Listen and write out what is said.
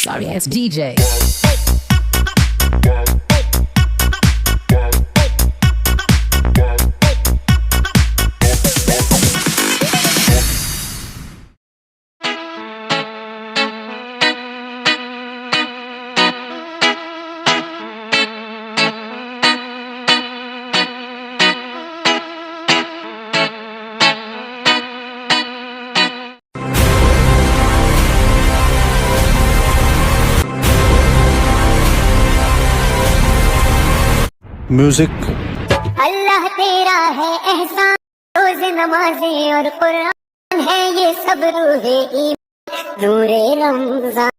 Sorry ass DJ. Music. अल्लाह तेरा है एहसान, रोज़ नमाज़ें और कुरान है ये सब रूहे ईमान, नूरे रमज़ान।